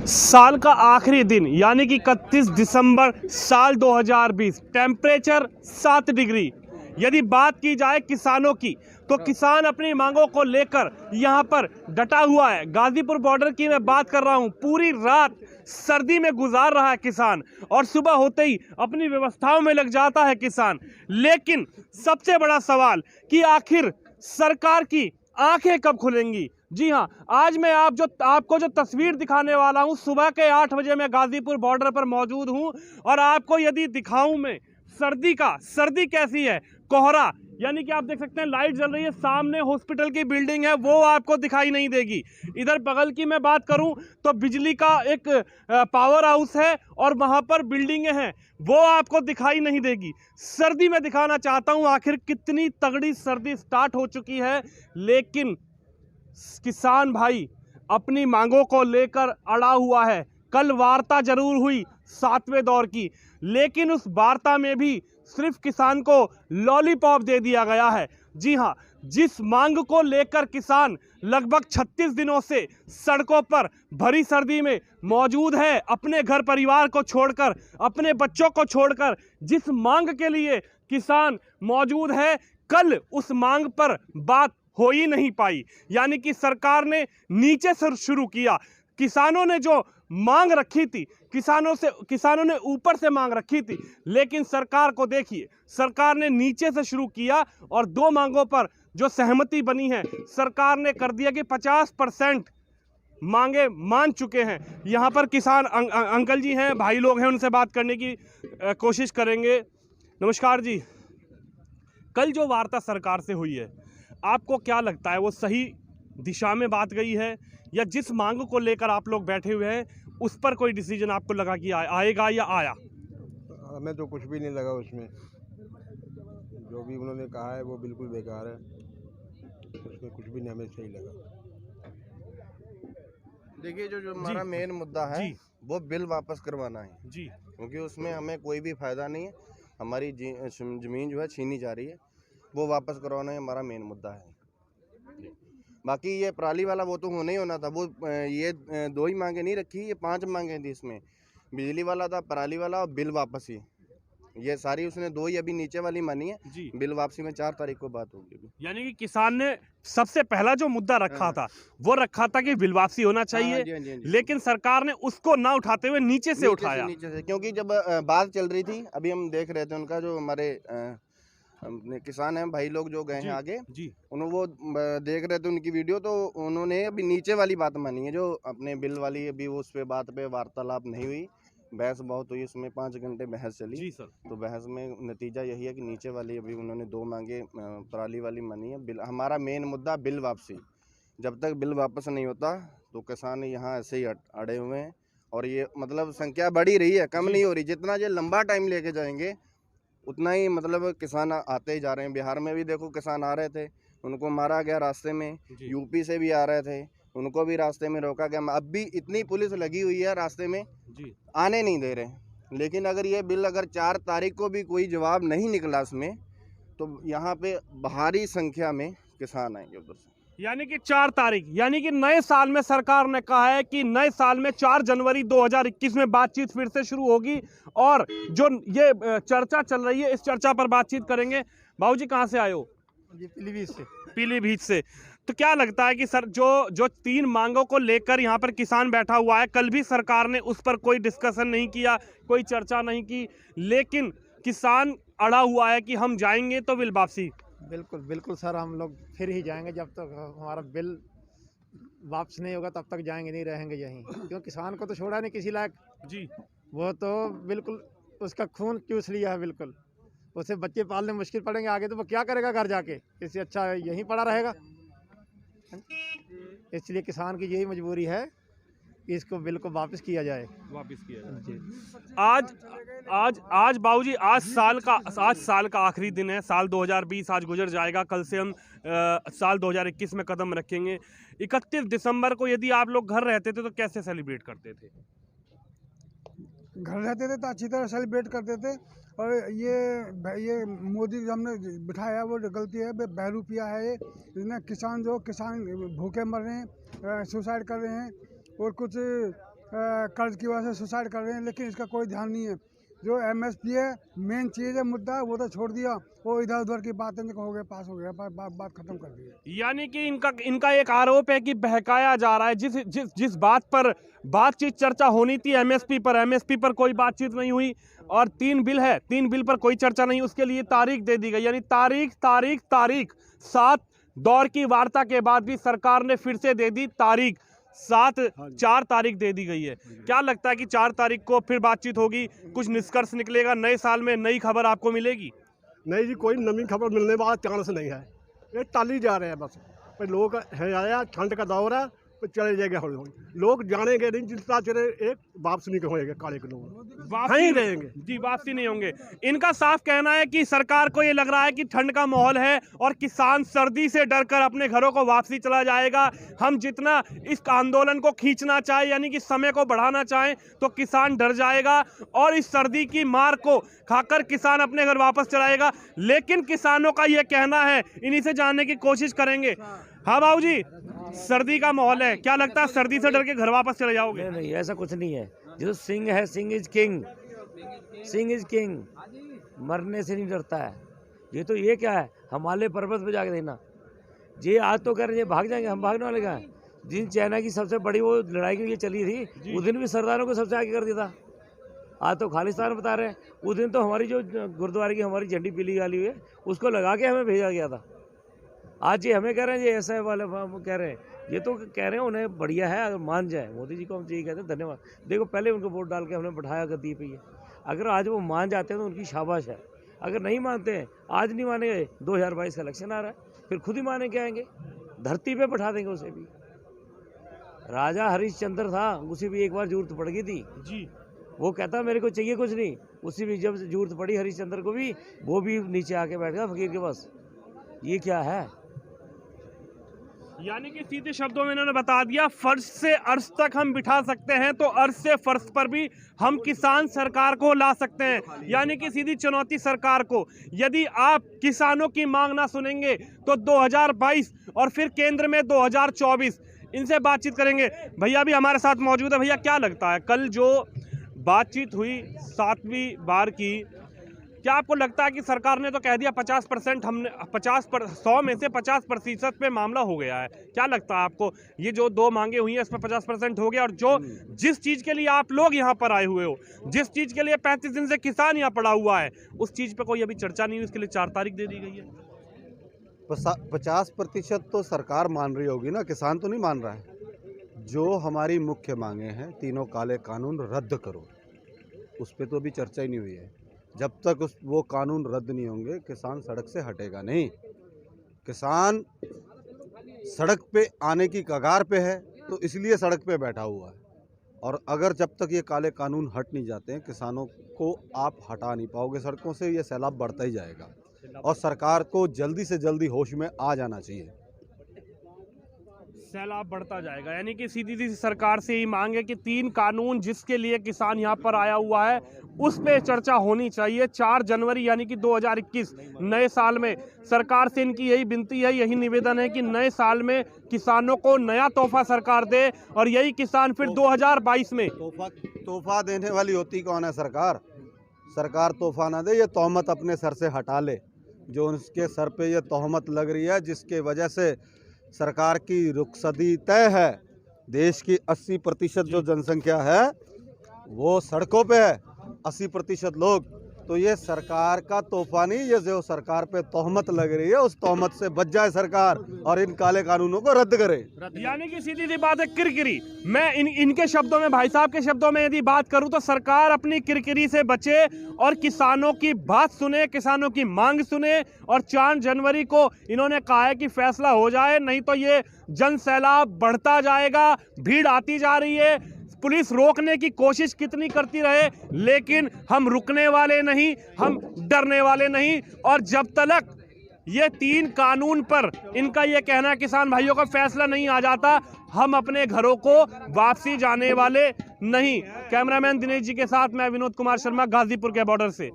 साल का आखिरी दिन यानी कि 31 दिसंबर साल 2020, टेम्परेचर 7 डिग्री। यदि बात की जाए किसानों की तो किसान अपनी मांगों को लेकर यहां पर डटा हुआ है। गाजीपुर बॉर्डर की मैं बात कर रहा हूं, पूरी रात सर्दी में गुजार रहा है किसान और सुबह होते ही अपनी व्यवस्थाओं में लग जाता है किसान। लेकिन सबसे बड़ा सवाल कि आखिर सरकार की आंखें कब खुलेंगी। जी हां, आज मैं आपको जो तस्वीर दिखाने वाला हूं, सुबह के 8 बजे मैं गाजीपुर बॉर्डर पर मौजूद हूं और आपको यदि दिखाऊं मैं सर्दी कैसी है, कोहरा यानी कि आप देख सकते हैं लाइट जल रही है, सामने हॉस्पिटल की बिल्डिंग है वो आपको दिखाई नहीं देगी। इधर बगल की मैं बात करूं तो बिजली का एक पावर हाउस है और वहां पर बिल्डिंगें हैं, वो आपको दिखाई नहीं देगी। सर्दी में दिखाना चाहता हूं आखिर कितनी तगड़ी सर्दी स्टार्ट हो चुकी है। लेकिन किसान भाई अपनी मांगों को लेकर अड़ा हुआ है। कल वार्ता जरूर हुई 7वें दौर की, लेकिन उस वार्ता में भी सिर्फ किसान को लॉलीपॉप दे दिया गया है। जी हां, जिस मांग को लेकर किसान लगभग 36 दिनों से सड़कों पर भरी सर्दी में मौजूद है, अपने घर परिवार को छोड़कर, अपने बच्चों को छोड़कर, जिस मांग के लिए किसान मौजूद है, कल उस मांग पर बात हो ही नहीं पाई। यानी कि सरकार ने नीचे से शुरू किया। किसानों ने जो मांग रखी थी, किसानों ने ऊपर से मांग रखी थी, लेकिन सरकार को देखिए, सरकार ने नीचे से शुरू किया और दो मांगों पर जो सहमति बनी है, सरकार ने कर दिया कि 50% मांगे मान चुके हैं। यहाँ पर किसान अंकल जी हैं, भाई लोग हैं, उनसे बात करने की कोशिश करेंगे। नमस्कार जी। कल जो वार्ता सरकार से हुई है, आपको क्या लगता है वो सही दिशा में बात गई है, या जिस मांग को लेकर आप लोग बैठे हुए हैं उस पर कोई डिसीजन आपको लगा कि आएगा या आया? हमें तो कुछ भी नहीं लगा उसमें। जो भी उन्होंने कहा है वो बिल्कुल बेकार है, उसमें कुछ भी नहीं हमें सही लगा। देखिए, जो हमारा मेन मुद्दा है वो बिल वापस करवाना है जी, क्योंकि उसमें हमें कोई भी फायदा नहीं है। हमारी ज़मीन जो है छीनी जा रही है, वो वापस करवाना ही हमारा मेन मुद्दा है। बाकी ये पराली वाला वो तो होना ही होना था। वो ये 2 ही मांगे नहीं रखी, ये 5 मांगे थी। इसमें बिजली वाला था, पराली वाला और बिल वापसी। ये सारी उसने 2 ही अभी नीचे वाली मानी है जी। बिल वापसी में 4 तारीख को बात होगी। यानी कि किसान ने सबसे पहला जो मुद्दा रखा था वो रखा था कि बिल वापसी होना चाहिए। हाँ जी। लेकिन सरकार ने उसको ना उठाते हुए नीचे से उठाया। नीचे से, क्योंकि जब बात चल रही थी, अभी हम देख रहे थे उनका जो हमारे अपने किसान हैं भाई लोग जो गए हैं आगे जी। उन्होंने वो देख रहे थे उनकी वीडियो, तो उन्होंने अभी नीचे वाली बात मानी है जो अपने बिल वाली। अभी वो उस पे बात पे वार्तालाप नहीं हुई, बहस बहुत हुई, उसमें 5 घंटे बहस चली। जी सर। तो बहस में नतीजा यही है कि नीचे वाली अभी उन्होंने 2 मांगे पराली वाली मानी है। बिल हमारा मेन मुद्दा बिल वापसी। जब तक बिल वापस नहीं होता तो किसान यहाँ ऐसे ही अड़े हुए हैं और ये मतलब संख्या बढ़ ही रही है, कम नहीं हो रही। जितना ये लंबा टाइम लेके जाएंगे उतना ही मतलब किसान आते ही जा रहे हैं। बिहार में भी देखो किसान आ रहे थे, उनको मारा गया रास्ते में। यूपी से भी आ रहे थे, उनको भी रास्ते में रोका गया। अब भी इतनी पुलिस लगी हुई है रास्ते में, आने नहीं दे रहे। लेकिन अगर ये बिल अगर 4 तारीख को भी कोई जवाब नहीं निकला इसमें, तो यहाँ पे भारी संख्या में किसान आएंगे उधर से। यानी कि 4 तारीख, यानी कि नए साल में सरकार ने कहा है कि नए साल में 4 जनवरी 2021 में बातचीत फिर से शुरू होगी और जो ये चर्चा चल रही है इस चर्चा पर बातचीत करेंगे। बाबू जी कहाँ से आए हो? जी, पीलीभीत से। पीलीभीत से। तो क्या लगता है कि सर जो 3 मांगों को लेकर यहाँ पर किसान बैठा हुआ है, कल भी सरकार ने उस पर कोई डिस्कशन नहीं किया, कोई चर्चा नहीं की, लेकिन किसान अड़ा हुआ है कि हम जाएंगे तो बिल वापसी। बिल्कुल सर, हम लोग फिर ही जाएंगे। जब तक हमारा बिल वापस नहीं होगा तब तक जाएंगे नहीं, रहेंगे यहीं। क्यों, किसान को तो छोड़ा नहीं किसी लायक जी। वो तो बिल्कुल उसका खून चूस लिया है। बिल्कुल उसे बच्चे पालने मुश्किल पड़ेंगे आगे, तो वो क्या करेगा घर जाके? इससे अच्छा यहीं पड़ा रहेगा। इसलिए किसान की यही मजबूरी है कि इसको बिल को वापस किया जाए। आज बाबूजी, आज साल का आखिरी दिन है। साल 2020 आज गुजर जाएगा, कल से हम साल 2021 में कदम रखेंगे। 31 दिसंबर को यदि आप लोग घर रहते थे तो कैसे सेलिब्रेट करते थे? घर रहते थे तो अच्छी तरह सेलिब्रेट करते थे। और ये मोदी जो हमने बिठाया वो गलती है, बहरूपिया है ये। इसने किसान भूखे मर रहे हैं, सुसाइड कर रहे हैं और कुछ कर्ज की वजह से सुसाइड कर रहे हैं, लेकिन इसका कोई ध्यान नहीं है। जो एमएसपी है, मेन चीज़ है, मुद्दा वो तो छोड़ दिया, वो इधर उधर की बातें हो गए, पास हो गया, बात खत्म कर दी। यानी कि इनका एक आरोप है कि बहकाया जा रहा है। जिस बात पर बातचीत चर्चा होनी थी एमएसपी पर कोई बातचीत नहीं हुई, और 3 बिल है, 3 बिल पर कोई चर्चा नहीं, उसके लिए तारीख दे दी गई। यानी तारीख 7 दौर की वार्ता के बाद भी सरकार ने फिर से दे दी तारीख, 4 तारीख दे दी गई है। क्या लगता है कि 4 तारीख को फिर बातचीत होगी, कुछ निष्कर्ष निकलेगा, नए साल में नई खबर आपको मिलेगी? नहीं जी, कोई नवी खबर मिलने वाला चांस नहीं है, ये टाली जा रहे हैं बस। पर लोग है आया, ठंड का दौर है, तो चले जाएंगे हौली हौली, लोग जानेंगे नहीं, जितना चले एक वापस नहीं होएंगे, काले के लोग वहीं रहेंगे जी, वापसी नहीं होंगे। इनका साफ कहना है कि सरकार को ये लग रहा है कि ठंड का माहौल है और किसान सर्दी से डरकर अपने घरों को वापसी चला जाएगा। हम जितना इस आंदोलन को खींचना चाहे, यानी कि समय को बढ़ाना चाहें, तो किसान डर जाएगा और इस सर्दी की मार को खाकर किसान अपने घर वापस चलाएगा। लेकिन किसानों का ये कहना है, इन्हीं से जानने की कोशिश करेंगे। हाँ बाबू जी, सर्दी का माहौल है, क्या लगता है सर्दी से डर के घर वापस चले जाओगे? नहीं, ऐसा कुछ नहीं है। जो सिंह है, Singh is king, Singh is king, मरने से नहीं डरता है। ये तो ये क्या है, हिमालय पर्वत पे जाके देना। ये आज तो कह रहे हैं भाग जाएंगे, हम भागने वाले क्या हैं? जिन चाइना की सबसे बड़ी वो लड़ाई के लिए चली थी, उस दिन भी सरदारों को सबसे आगे कर दिया था। आज तो खालिस्तान बता रहे हैं, उस दिन तो हमारी जो गुरुद्वारे की हमारी झंडी पीली वाली हुई है, उसको लगा के हमें भेजा गया था। आज ये हमें कह रहे हैं, ये ऐसा वाले कह रहे हैं, ये तो कह रहे हैं उन्हें बढ़िया है अगर मान जाए। मोदी जी को हम यही कहते हैं, धन्यवाद। देखो पहले उनको वोट डाल के हमने बैठाया गद्दी पे, ये अगर आज वो मान जाते हैं तो उनकी शाबाश है। अगर नहीं मानते हैं, आज नहीं मानेंगे, 2022 का इलेक्शन आ रहा है, फिर खुद ही माने के आएंगे, धरती पे बैठा देंगे उसे भी। राजा हरिश्चंद्र था, उसे भी एक बार जरूरत पड़ गई थी जी, वो कहता मेरे को चाहिए कुछ नहीं, उसी भी जब जरूरत पड़ी हरिश्चंद्र को भी, वो भी नीचे आके बैठ गया फकीर के पास। ये क्या है? यानी कि सीधे शब्दों में इन्होंने बता दिया, फर्श से अर्श तक हम बिठा सकते हैं, तो अर्श से फर्श पर भी हम किसान सरकार को ला सकते हैं। यानी कि सीधी चुनौती सरकार को, यदि आप किसानों की मांग ना सुनेंगे तो 2022 और फिर केंद्र में 2024, इनसे बातचीत करेंगे। भैया भी हमारे साथ मौजूद है। भैया क्या लगता है, कल जो बातचीत हुई 7वीं बार की, क्या आपको लगता है कि सरकार ने तो कह दिया 50%, हमने 100 में से 50% पे मामला हो गया है? क्या लगता है आपको, ये जो 2 मांगे हुई हैं इसमें 50% हो गया, और जो जिस चीज़ के लिए आप लोग यहाँ पर आए हुए हो, जिस चीज़ के लिए 35 दिन से किसान यहाँ पड़ा हुआ है, उस चीज़ पे कोई अभी चर्चा नहीं हुई, उसके लिए 4 तारीख दे दी गई है? 50% तो सरकार मान रही होगी ना, किसान तो नहीं मान रहा है। जो हमारी मुख्य मांगे हैं, तीनों काले कानून रद्द करो, उस पर तो अभी चर्चा ही नहीं हुई है। जब तक वो कानून रद्द नहीं होंगे, किसान सड़क से हटेगा नहीं। किसान सड़क पे आने की कगार पे है, तो इसलिए सड़क पे बैठा हुआ है। और अगर जब तक ये काले कानून हट नहीं जाते हैं, किसानों को आप हटा नहीं पाओगे सड़कों से, ये सैलाब बढ़ता ही जाएगा। और सरकार को जल्दी से जल्दी होश में आ जाना चाहिए। सैलाब बढ़ता जाएगा, यानी कि सीधी सी सरकार से ही मांग है कि 3 कानून जिसके लिए किसान यहाँ पर आया हुआ है, उस पे चर्चा होनी चाहिए। 4 जनवरी यानी कि 2021 नए साल में सरकार से इनकी यही विनती है, यही निवेदन है कि नए साल में किसानों को नया तोहफा सरकार दे, और यही किसान फिर 2022 में तोहफा देने वाली होती कौन है? सरकार। सरकार तोहफा ना दे, ये तोहमत अपने सर से हटा ले। जो उसके सर पे ये तोहमत लग रही है, जिसके वजह से सरकार की रुखसदी तय है। देश की 80% जो जनसंख्या है वो सड़कों पे है, 80% लोग। तो ये सरकार का तोहफा नहीं, ये जो सरकार पे तोहमत लग रही है, उस तोहमत से बच जाए सरकार और इन काले कानूनों को रद्द करे। यानी कि सीधी सी बात है, किरकिरी। मैं इनके शब्दों में, भाई साहब के शब्दों में यदि बात करूं, तो सरकार अपनी किरकिरी से बचे और किसानों की बात सुने, किसानों की मांग सुने। और 4 जनवरी को इन्होंने कहा है कि फैसला हो जाए, नहीं तो ये जन सैलाब बढ़ता जाएगा। भीड़ आती जा रही है, पुलिस रोकने की कोशिश कितनी करती रहे, लेकिन हम रुकने वाले नहीं, हम डरने वाले नहीं। और जब तक ये 3 कानून पर इनका ये कहना किसान भाइयों का फैसला नहीं आ जाता, हम अपने घरों को वापसी जाने वाले नहीं। कैमरामैन दिनेश जी के साथ मैं विनोद कुमार शर्मा, गाजीपुर के बॉर्डर से।